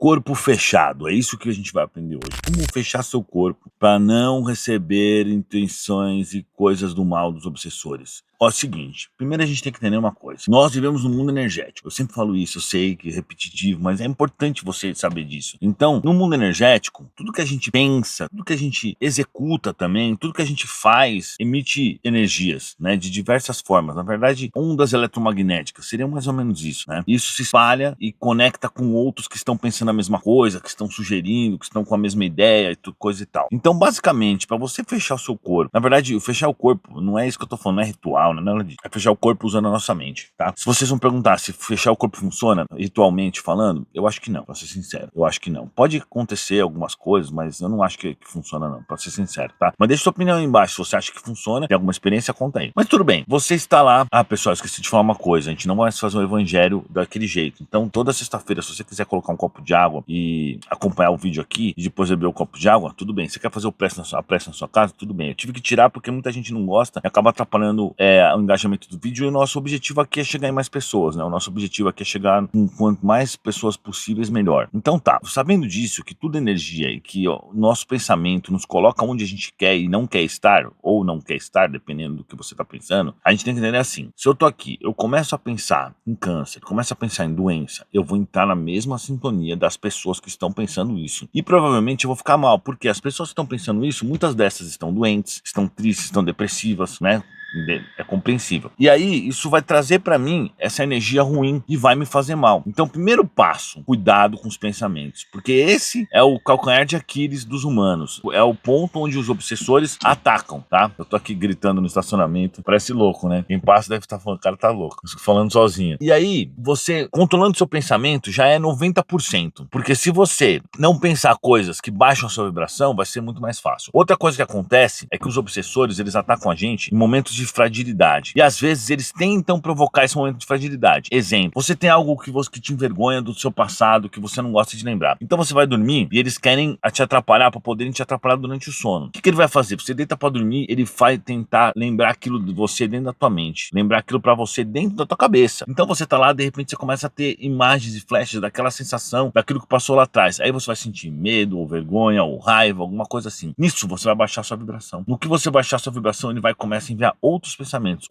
corpo fechado. É isso que a gente vai aprender hoje. Como fechar seu corpo para não receber intenções e coisas do mal dos obsessores. Ó, é o seguinte, primeiro a gente tem que entender uma coisa. Nós vivemos num mundo energético. Eu sempre falo isso, eu sei que é repetitivo, mas é importante você saber disso. Então, no mundo energético, tudo que a gente pensa, tudo que a gente executa também, tudo que a gente faz, emite energias, né, de diversas formas. Na verdade, ondas eletromagnéticas, seria mais ou menos isso, né? Isso se espalha e conecta com outros que estão pensando a mesma coisa, que estão sugerindo, que estão com a mesma ideia e tudo, coisa e tal. Então, basicamente, para você fechar o seu corpo, na verdade, fechar o corpo, não é isso que eu tô falando, não é ritual, não é nada disso. É fechar o corpo usando a nossa mente, tá? Se vocês vão perguntar se fechar o corpo funciona, ritualmente falando, eu acho que não, pra ser sincero. Eu acho que não. Pode acontecer algumas coisas, mas eu não acho que funciona não, pra ser sincero, tá? Mas deixa sua opinião aí embaixo, se você acha que funciona, tem alguma experiência, conta aí. Mas tudo bem, você está lá... Ah, pessoal, esqueci de falar uma coisa, a gente não vai fazer um evangelho daquele jeito. Então, toda sexta-feira, se você quiser colocar um copo de água e acompanhar o vídeo aqui, e depois beber o copo de água, tudo bem. Você quer fazer a prece na sua casa? Tudo bem. Eu tive que tirar porque muita gente não gosta e acaba atrapalhando o engajamento do vídeo, e o nosso objetivo aqui é chegar em mais pessoas, né? O nosso objetivo aqui é chegar com quanto mais pessoas possíveis, melhor. Então tá, sabendo disso, que tudo é energia e que o nosso pensamento nos coloca onde a gente quer e não quer estar, ou não quer estar, dependendo do que você tá pensando, a gente tem que entender assim, se eu tô aqui, eu começo a pensar em câncer, começo a pensar em doença, eu vou entrar na mesma sintonia das pessoas que estão pensando isso. E provavelmente eu vou ficar mal, porque as pessoas que estão pensando isso, muitas dessas estão doentes, estão tristes, estão depressivas, né? É compreensível. E aí, isso vai trazer pra mim essa energia ruim e vai me fazer mal. Então, primeiro passo, cuidado com os pensamentos, porque esse é o calcanhar de Aquiles dos humanos. É o ponto onde os obsessores atacam, tá? Eu tô aqui gritando no estacionamento, parece louco, né? Quem passa deve estar falando, o cara tá louco, falando sozinho. E aí, você controlando seu pensamento já é 90%, porque se você não pensar coisas que baixam a sua vibração, vai ser muito mais fácil. Outra coisa que acontece é que os obsessores, eles atacam a gente em momentos de fragilidade. E às vezes eles tentam provocar esse momento de fragilidade. Exemplo, você tem algo que te envergonha do seu passado, que você não gosta de lembrar. Então você vai dormir e eles querem te atrapalhar para poderem te atrapalhar durante o sono. O que ele vai fazer? Você deita para dormir, ele vai tentar lembrar aquilo de você dentro da tua mente, lembrar aquilo para você dentro da tua cabeça. Então você tá lá, de repente você começa a ter imagens e flashes daquela sensação, daquilo que passou lá atrás. Aí você vai sentir medo, ou vergonha, ou raiva, alguma coisa assim. Nisso você vai baixar sua vibração. No que você baixar sua vibração, ele vai começar a enviar outros pensamentos.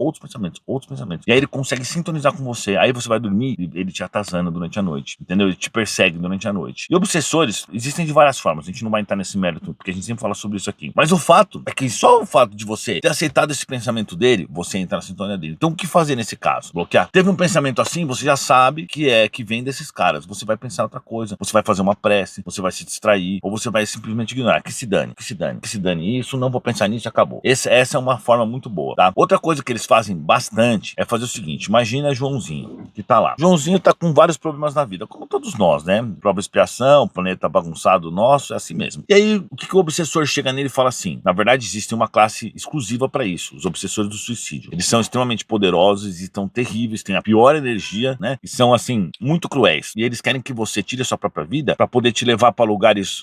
E aí ele consegue sintonizar com você. Aí você vai dormir, ele te atazana durante a noite, entendeu? Ele te persegue durante a noite. E obsessores existem de várias formas. A gente não vai entrar nesse mérito, porque a gente sempre fala sobre isso aqui. Mas o fato é que só o fato de você ter aceitado esse pensamento dele, você entra na sintonia dele. Então o que fazer nesse caso? Bloquear. Teve um pensamento assim, você já sabe que vem desses caras. Você vai pensar outra coisa. Você vai fazer uma prece, você vai se distrair, ou você vai simplesmente ignorar. Que se dane isso, não vou pensar nisso, acabou. Essa é uma forma muito boa, tá? Outra coisa que eles fazem bastante é fazer o seguinte: imagina Joãozinho, que tá lá. Joãozinho tá com vários problemas na vida, como todos nós, né? Prova expiação, planeta bagunçado nosso, é assim mesmo. E aí, o que o obsessor chega nele e fala assim? Na verdade, existe uma classe exclusiva para isso, os obsessores do suicídio. Eles são extremamente poderosos e estão terríveis, têm a pior energia, né? E são, assim, muito cruéis. E eles querem que você tire a sua própria vida para poder te levar para lugares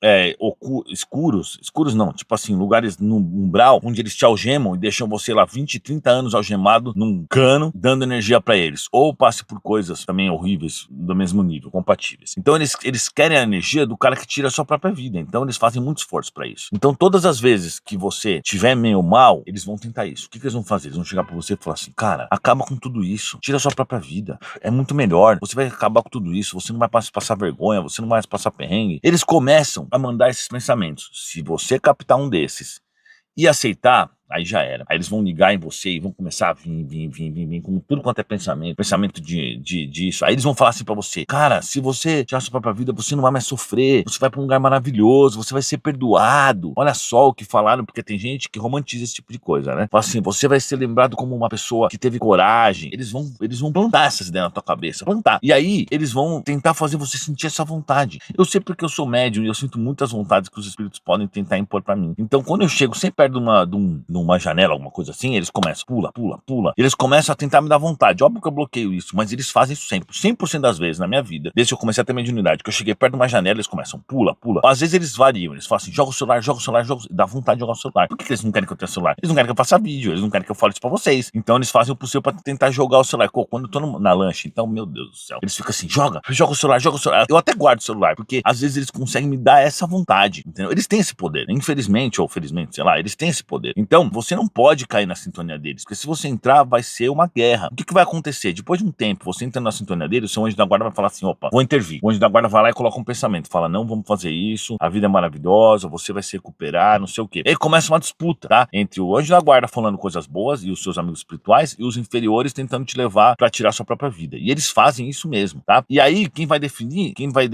escuros não, tipo assim, lugares no umbral, onde eles te algemam e deixam você lá 20, 30 anos algemado num cano, dando energia pra eles. Ou passe por coisas também horríveis do mesmo nível, compatíveis. Então eles querem a energia do cara que tira a sua própria vida. Então eles fazem muito esforço pra isso. Então todas as vezes que você tiver meio mal, eles vão tentar isso. O que eles vão fazer? Eles vão chegar pra você e falar assim: cara, acaba com tudo isso. Tira a sua própria vida. É muito melhor. Você vai acabar com tudo isso. Você não vai passar vergonha. Você não vai passar perrengue. Eles começam a mandar esses pensamentos. Se você captar um desses e aceitar, aí já era. Aí eles vão ligar em você e vão começar a vir, com tudo quanto é pensamento disso. Aí eles vão falar assim pra você: cara, se você tirar sua própria vida, você não vai mais sofrer, você vai pra um lugar maravilhoso, você vai ser perdoado. Olha só o que falaram, porque tem gente que romantiza esse tipo de coisa, né? Fala assim: você vai ser lembrado como uma pessoa que teve coragem. Eles vão plantar essas ideias na tua cabeça, plantar. E aí, eles vão tentar fazer você sentir essa vontade. Eu sei porque eu sou médium e eu sinto muitas vontades que os espíritos podem tentar impor pra mim. Então, quando eu chego sempre perto de um numa janela, alguma coisa assim, eles começam, pula, pula, pula. Eles começam a tentar me dar vontade. Óbvio que eu bloqueio isso, mas eles fazem isso sempre. 100% das vezes na minha vida, desde que eu comecei a ter mediunidade, que eu cheguei perto de uma janela, eles começam, pula, pula. Às vezes eles variam, eles falam assim, joga o celular, joga o celular, joga o... Dá vontade de jogar o celular. Por que eles não querem que eu tenha celular? Eles não querem que eu faça vídeo, eles não querem que eu fale isso pra vocês. Então eles fazem o possível pra tentar jogar o celular. Quando eu tô na lanche, então, meu Deus do céu. Eles ficam assim, joga o celular, joga o celular. Eu até guardo o celular, porque às vezes eles conseguem me dar essa vontade, entendeu? Eles têm esse poder, infelizmente ou felizmente, sei lá, eles têm esse poder. Então, você não pode cair na sintonia deles, porque se você entrar, vai ser uma guerra. O que vai acontecer? Depois de um tempo, você entrando na sintonia deles, o seu anjo da guarda vai falar assim, opa, vou intervir. O anjo da guarda vai lá e coloca um pensamento, fala, não, vamos fazer isso, a vida é maravilhosa, você vai se recuperar, não sei o quê. E aí começa uma disputa, tá? Entre o anjo da guarda falando coisas boas e os seus amigos espirituais e os inferiores tentando te levar pra tirar sua própria vida. E eles fazem isso mesmo, tá? E aí, quem vai definir, quem vai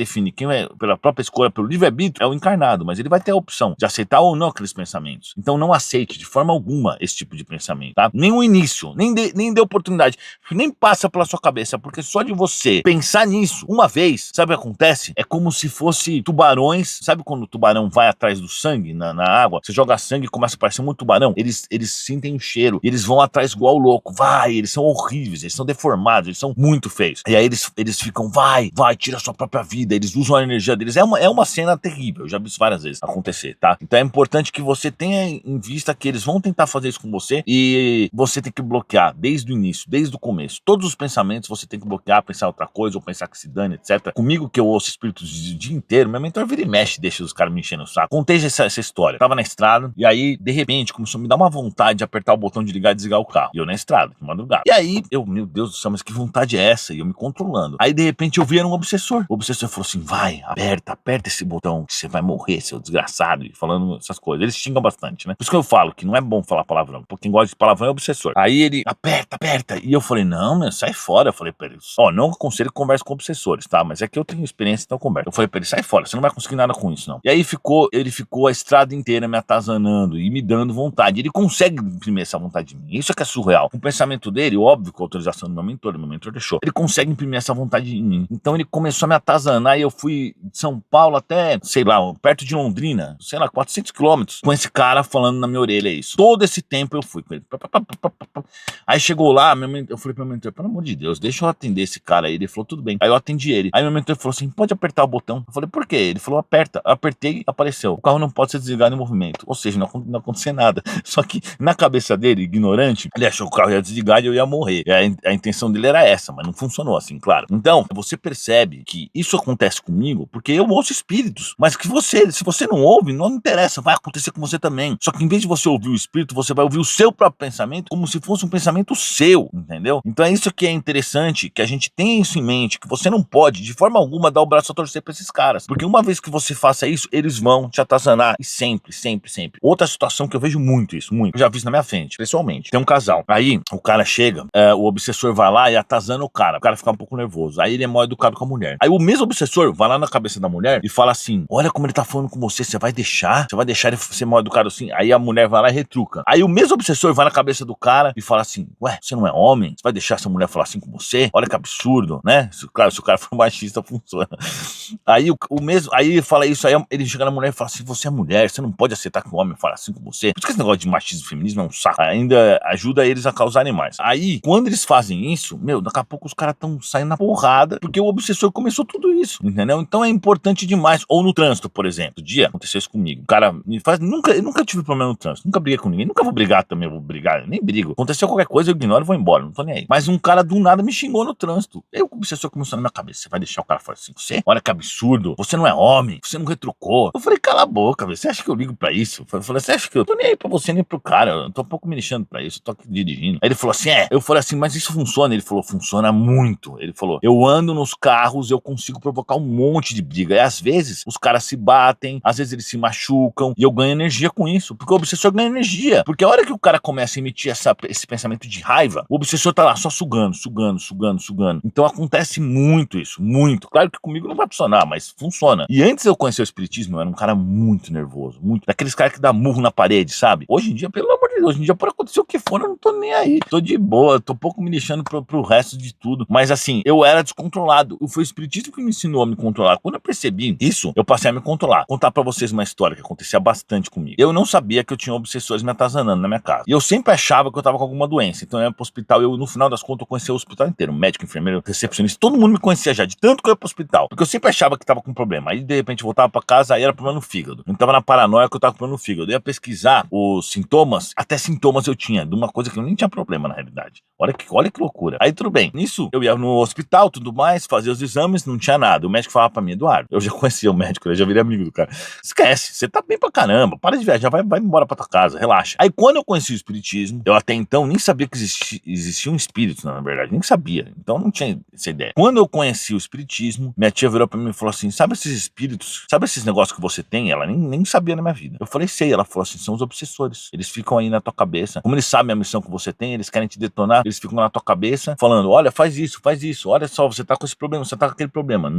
pela própria escolha, pelo livre-arbítrio, é o encarnado, mas ele vai ter a opção de aceitar ou não aqueles pensamentos. Então não aceite de forma alguma esse tipo de pensamento, tá? Nem o início, nem dê oportunidade, nem passa pela sua cabeça, porque só de você pensar nisso uma vez, sabe o que acontece? É como se fosse tubarões, sabe quando o tubarão vai atrás do sangue na água? Você joga sangue e começa a parecer muito tubarão, eles sentem o cheiro, eles vão atrás igual louco, eles são horríveis, eles são deformados, eles são muito feios. E aí eles ficam, vai, tira a sua própria vida, eles usam a energia deles, é uma cena terrível, eu já vi isso várias vezes acontecer, tá? Então é importante que você tenha em vista que eles vão tentar fazer isso com você e você tem que bloquear desde o início, desde o começo. Todos os pensamentos você tem que bloquear, pensar outra coisa, ou pensar que se dane, etc. Comigo, que eu ouço espíritos o dia inteiro, meu mentor vira e mexe, deixa os caras me enchendo o saco. Contei essa história. Tava na estrada, e aí, de repente, começou a me dar uma vontade de apertar o botão de ligar e desligar o carro. E eu na estrada, de madrugada. E aí, meu Deus do céu, mas que vontade é essa? E eu me controlando. Aí, de repente, eu vi era um obsessor. O obsessor falou assim, vai, aperta esse botão, que você vai morrer, seu desgraçado. E falando essas coisas. Eles xingam bastante, né? Por isso que eu falo que não é bom falar palavrão. Porque quem gosta de palavrão é obsessor. Aí ele, aperta. E eu falei, não, meu, sai fora. Eu falei pra ele, não aconselho que converse com obsessores, tá? Mas é que eu tenho experiência, então eu converso. Eu falei pra ele, sai fora, você não vai conseguir nada com isso, não. E aí ele ficou a estrada inteira me atazanando e me dando vontade. Ele consegue imprimir essa vontade em mim. Isso é que é surreal. O pensamento dele, óbvio, com a autorização do meu mentor deixou. Ele consegue imprimir essa vontade em mim. Então ele começou a me atazanar e eu fui de São Paulo até, sei lá, perto de Londrina, sei lá, 400 quilômetros, com esse cara falando na minha orelha isso. Todo esse tempo eu fui com ele. Aí chegou lá, eu falei pro meu mentor, pelo amor de Deus, deixa eu atender esse cara aí. Ele falou, tudo bem. Aí eu atendi ele. Aí meu mentor falou assim, pode apertar o botão. Eu falei, por quê? Ele falou, aperta. Eu apertei, apareceu. O carro não pode ser desligado em movimento. Ou seja, não aconteceu nada. Só que na cabeça dele, ignorante, ele achou que o carro ia desligar e eu ia morrer. A intenção dele era essa, mas não funcionou assim, claro. Então, você percebe que isso acontece comigo porque eu ouço espíritos. Mas que se você não ouve, não interessa, vai acontecer com você também. Só que em vez de você ouvir o espírito, você vai ouvir o seu próprio pensamento como se fosse um pensamento seu, entendeu? Então é isso que é interessante, que a gente tenha isso em mente, que você não pode, de forma alguma, dar o braço a torcer pra esses caras. Porque uma vez que você faça isso, eles vão te atazanar. E sempre. Outra situação que eu vejo muito isso, muito. Eu já vi isso na minha frente, pessoalmente. Tem um casal. Aí, o cara chega, o obsessor vai lá e atazana o cara. O cara fica um pouco nervoso. Aí ele é mal educado com a mulher. Aí o mesmo obsessor vai lá na cabeça da mulher e fala assim, olha como ele tá falando com você, você vai deixar ele ser mal educado assim? Aí a mulher vai lá e retruca. Aí o mesmo obsessor vai na cabeça do cara e fala assim, ué, você não é homem? Você vai deixar essa mulher falar assim com você? Olha que absurdo, né? Se o cara for machista, funciona. Aí aí ele fala isso, aí ele chega na mulher e fala assim, você é mulher, você não pode aceitar que um homem fale assim com você. Por isso que esse negócio de machismo e feminismo é um saco. Ainda ajuda eles a causarem mais. Aí, quando eles fazem isso, daqui a pouco os caras estão saindo na porrada, porque o obsessor começou tudo isso, entendeu? Então é importante demais. Ou no trânsito, por exemplo. Um dia aconteceu isso comigo. O cara me faz... Eu nunca tive problema no trânsito. Nunca briguei com ninguém. Nunca vou brigar também. Eu vou brigar. Eu nem brigo. Aconteceu qualquer coisa, eu ignoro e vou embora. Não tô nem aí. Mas um cara do nada me xingou no trânsito. Aí o obsessor começou na minha cabeça. Você vai deixar o cara falar assim com você? Olha que absurdo. Você não é homem. Você não retrucou. Eu falei, cala a boca, velho. Você acha que eu ligo pra isso? Eu falei, você acha que eu tô nem aí pra você, nem pro cara? Eu tô um pouco me lixando pra isso. Eu tô aqui dirigindo. Aí ele falou assim, Eu falei assim, mas isso funciona? Ele falou, funciona muito. Ele falou, eu ando nos carros, eu consigo provocar um monte de briga. E às vezes os caras se batem, às vezes eles se machucam, e eu ganho energia com isso, porque o obsessor ganha energia. Porque a hora que o cara começa a emitir esse pensamento de raiva, o obsessor tá lá só sugando. Então acontece muito isso, muito. Claro que comigo não vai funcionar, mas funciona. E antes eu conhecer o espiritismo, eu era um cara muito nervoso, muito. Daqueles caras que dá murro na parede, sabe? Hoje em dia, pelo amor de Deus, hoje em dia pode acontecer o que for, eu não tô nem aí. Tô de boa, tô pouco me lixando pro resto de tudo. Mas assim, eu era descontrolado. Foi o espiritismo que me ensinou a me controlar. Quando eu percebi isso, eu passei a me controlar. Contar pra vocês uma história que acontecia bastante comigo. Eu não sabia que eu tinha um obsessor obsessores me atazanando na minha casa. E eu sempre achava que eu tava com alguma doença. Então eu ia pro hospital, no final das contas, eu conhecia o hospital inteiro. Médico, enfermeiro, recepcionista, todo mundo me conhecia já, de tanto que eu ia pro hospital. Porque eu sempre achava que tava com problema. Aí, de repente, eu voltava pra casa, aí era problema no fígado. Eu tava na paranoia que eu tava com problema no fígado. Eu ia pesquisar os sintomas, até sintomas eu tinha, de uma coisa que eu nem tinha problema, na realidade. Olha que loucura. Aí, tudo bem. Nisso, eu ia no hospital, tudo mais, fazia os exames, não tinha nada. O médico falava pra mim, Eduardo, eu já conhecia o médico, eu já virei amigo do cara. Esquece, você tá bem pra caramba, para de viajar, vai embora pra tua casa, relaxa. Aí, quando eu conheci o espiritismo, eu até então nem sabia que existiam espíritos, na verdade, nem sabia. Então, não tinha essa ideia. Quando eu conheci o espiritismo, minha tia virou pra mim e falou assim, sabe esses espíritos, sabe esses negócios que você tem? Ela nem sabia na minha vida. Eu falei, sei. Ela falou assim, são os obsessores. Eles ficam aí na tua cabeça. Como eles sabem a missão que você tem, eles querem te detonar, eles ficam na tua cabeça, falando, olha, faz isso, olha só, você tá com esse problema, você tá com aquele problema.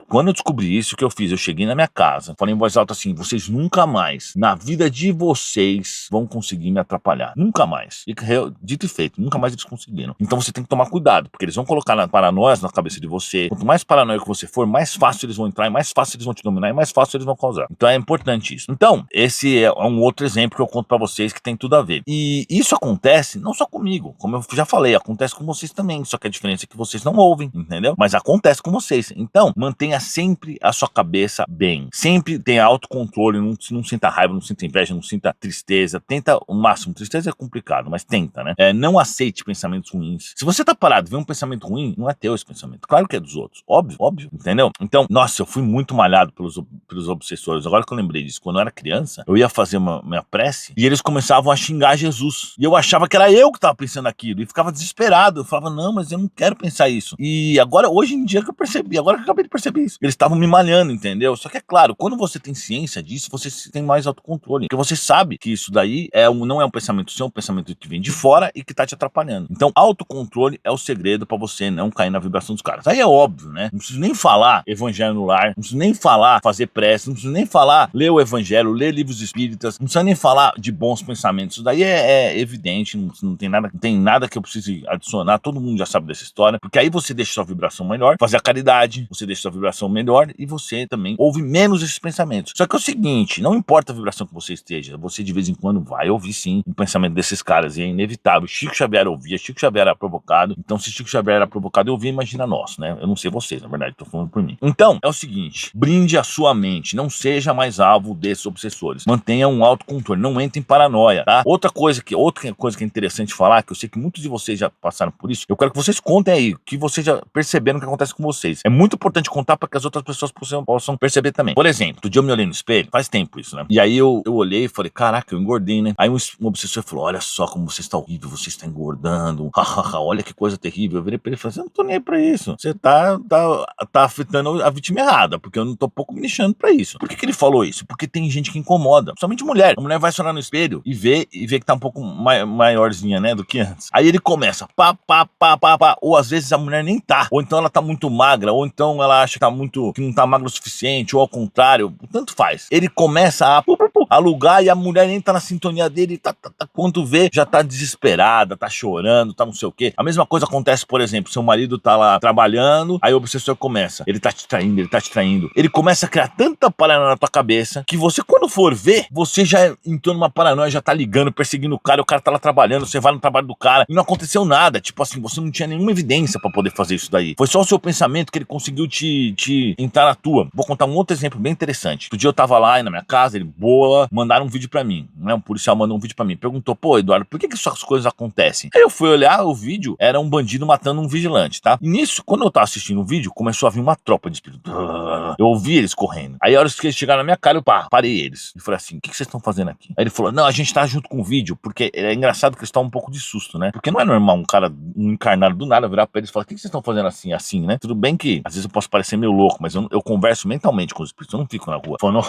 Quando eu descobri isso, o que eu fiz? Eu cheguei na minha casa, falei em voz alta assim, vocês nunca mais, na vida de vocês, vão conseguir me atrapalhar. Nunca mais. E dito e feito, nunca mais eles conseguiram. Então você tem que tomar cuidado, porque eles vão colocar paranoias na cabeça de você. Quanto mais paranoico você for, mais fácil eles vão entrar, e mais fácil eles vão te dominar, e mais fácil eles vão causar. Então é importante isso. Então, esse é um outro exemplo que eu conto pra vocês que tem tudo a ver. E isso acontece não só comigo, como eu já falei, acontece com vocês também, só que a diferença é que vocês não ouvem, entendeu? Mas acontece com vocês. Então, mantenha sempre a sua cabeça bem. Sempre tenha autocontrole, não sinta raiva, não sinta inveja, não sinta tristeza. Tenta o máximo. Tristeza é complicado, mas tenta, né? Não aceite pensamentos ruins. Se você tá parado e vê um pensamento ruim, não é teu esse pensamento. Claro que é dos outros. Óbvio, entendeu? Então, nossa, eu fui muito malhado pelos obsessores. Agora que eu lembrei disso, quando eu era criança, eu ia fazer minha prece e eles começavam a xingar Jesus. E eu achava que era eu que tava pensando aquilo. E ficava desesperado. Eu falava, não, mas eu não quero pensar isso. E agora, hoje em dia que eu percebi, agora que eu acabei de perceber isso. Eles estavam me malhando, entendeu? Só que é claro, quando você tem ciência disso, você tem mais autocontrole. Porque você sabe que isso daí não é um pensamento seu, é um pensamento que vem de fora e que tá te atrapalhando. Então, autocontrole é o segredo pra você não cair na vibração dos caras. Aí é óbvio, né? Não preciso nem falar evangelho no lar, não preciso nem falar fazer prece, não preciso nem falar ler o evangelho, ler livros espíritas, não precisa nem falar de bons pensamentos. Isso daí é evidente, não tem nada que eu precise adicionar, todo mundo já sabe dessa história, porque aí você deixa sua vibração melhor, fazer a caridade, você deixa sua vibração melhor e você também ouve menos esses pensamentos. Só que é o seguinte, não importa a vibração que você esteja, você de vez em quando vai ouvir sim o pensamento desses caras, e é inevitável. Chico Xavier ouvia, Chico Xavier era provocado, então se Chico Xavier era provocado, eu ouvia, imagina nós, né? Eu não sei vocês, na verdade, tô falando por mim. Então, é o seguinte, brinde a sua mente, não seja mais alvo desses obsessores, mantenha um autocontrole, não entre em paranoia, tá? Outra coisa que é interessante falar, que eu sei que muitos de vocês já passaram por isso, eu quero que vocês contem aí, que vocês já perceberam que acontece com vocês. É muito importante contar para que as outras pessoas possam perceber também. Por exemplo, outro dia eu me olhei no espelho, faz tempo isso, né? E aí eu olhei e falei, caraca, eu engordei, né? Aí um obsessor falou, olha só como você está horrível, você está engordando, olha que coisa terrível. Eu virei pra ele e falei, eu não tô nem aí pra isso. Você tá afetando a vítima errada, porque eu não tô pouco me lixando pra isso. Por que ele falou isso? Porque tem gente que incomoda, somente mulher. A mulher vai se olhar no espelho e vê que tá um pouco maiorzinha, né, do que antes. Aí ele começa, pá, ou às vezes a mulher nem tá, ou então ela tá muito magra, ou então ela acha que não tá magra o suficiente, ou ao contrário, tanto faz. Ele começa a alugar e a mulher nem tá na sintonia dele, quando vê, já tá desesperada, tá chorando, tá não sei o quê. A mesma coisa acontece, por exemplo, seu marido tá lá trabalhando, aí o obsessor começa, ele tá te traindo. Ele começa a criar tanta paranoia na tua cabeça, que você, quando for ver, você já entrou numa paranoia, já tá ligando, perseguindo o cara tá lá trabalhando, você vai no trabalho do cara, e não aconteceu nada. Tipo assim, você não tinha nenhuma evidência pra poder fazer isso daí. Foi só o seu pensamento que ele conseguiu te entrar na tua. Vou contar um outro exemplo bem interessante. Outro dia eu tava lá na minha casa, ele, boa, mandaram um vídeo pra mim, né? Um policial mandou um vídeo pra mim, perguntou, pô, Eduardo, por que essas coisas acontecem? Aí eu fui olhar, o vídeo era um bandido matando um vigilante, tá? E nisso, quando eu tava assistindo o vídeo, começou a vir uma tropa de espírito. Eu ouvi eles correndo. Aí a hora que eles chegaram na minha cara, eu parei eles. E falei assim, o que vocês estão fazendo aqui? Aí ele falou, não, a gente tá junto com o vídeo, porque é engraçado que eles estão um pouco de susto, né? Porque não é normal um encarnado do nada virar pra eles e falar, o que vocês estão fazendo assim, né? Tudo bem que, às vezes eu posso parecer meio louco, mas eu converso mentalmente com os espíritos, eu não fico na rua falando,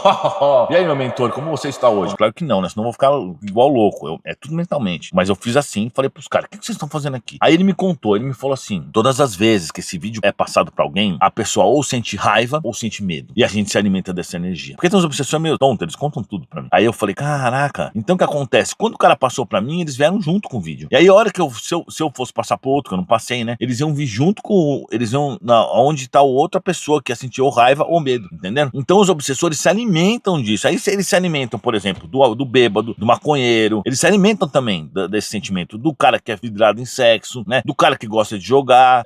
e aí, meu mentor, como você está hoje? Claro que não, né? Senão eu vou ficar igual louco. é tudo mentalmente. Mas eu fiz assim, falei pros caras, o que vocês estão fazendo aqui? Aí ele me contou, ele me falou assim, todas as vezes que esse vídeo é passado pra alguém, a pessoa ou sente raiva ou sente medo. E a gente se alimenta dessa energia. Porque tem uns obsessores meio tontos, eles contam tudo pra mim. Aí eu falei, caraca, então o que acontece? Quando o cara passou pra mim, eles vieram junto com o vídeo. E aí a hora que se eu fosse passar pro outro, que eu não passei, né? Eles iam vir junto com, eles iam onde tá outra pessoa que ia sentir ou raiva ou medo, entendendo? Então os obsessores se alimentam disso. Aí eles se alimentam, por exemplo, do bêbado, do maconheiro. Eles se alimentam também desse sentimento do cara que é vidrado em sexo, né? Do cara que gosta de jogar.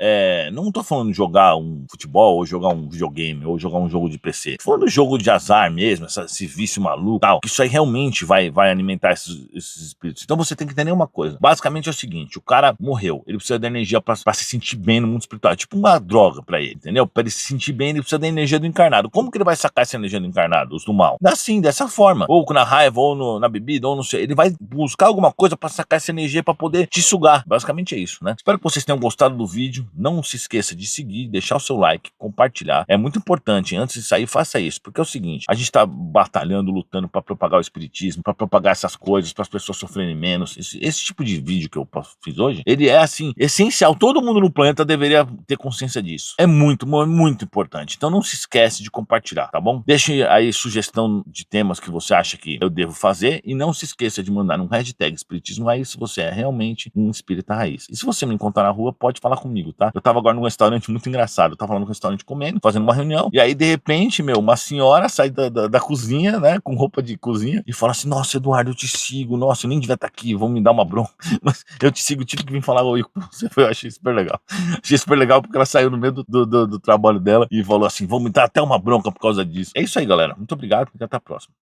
Não tô falando de jogar um futebol ou jogar um videogame ou jogar um jogo de PC. Tô falando de jogo de azar mesmo, esse vício maluco, tal. Isso aí realmente vai alimentar esses espíritos. Então você tem que entender uma coisa. Basicamente é o seguinte, o cara morreu, ele precisa da energia pra se sentir bem no mundo espiritual. É tipo uma droga pra ele, entendeu? Pra ele se sentir bem, ele precisa da energia do encarnado. Como que ele vai sacar essa energia do encarnado, os do mal? Assim, dessa forma. Ou na raiva, ou na bebida, ou não sei. Ele vai buscar alguma coisa pra sacar essa energia pra poder te sugar. Basicamente é isso, né? Espero que vocês tenham gostado do vídeo. Não se esqueça de seguir, deixar o seu like, compartilhar. É muito importante. Antes de sair, faça isso. Porque é o seguinte, a gente tá batalhando, lutando pra propagar o espiritismo, pra propagar essas coisas, para as pessoas sofrerem menos. Esse tipo de vídeo que eu fiz hoje, ele é assim, essencial. Todo mundo no planeta deveria ter consciência disso. É muito importante. Então não se esquece de compartilhar, tá bom? Deixe aí sugestão de temas que você acha que eu devo fazer e não se esqueça de mandar um hashtag Espiritismo Raiz se você é realmente um espírita raiz. E se você me encontrar na rua, pode falar comigo, tá? Eu tava agora num restaurante muito engraçado. Eu tava lá no restaurante comendo, fazendo uma reunião, e aí de repente, uma senhora sai da cozinha, né, com roupa de cozinha e fala assim, nossa, Eduardo, eu te sigo, nossa, eu nem devia estar aqui, vão me dar uma bronca, mas eu te sigo, tive que vir falar oi com você, eu achei super legal. Achei super legal porque ela saiu no meio do trabalho dela e falou assim, vão me dar até uma bronca por causa disso. É isso aí, galera. Muito obrigado e até a próxima.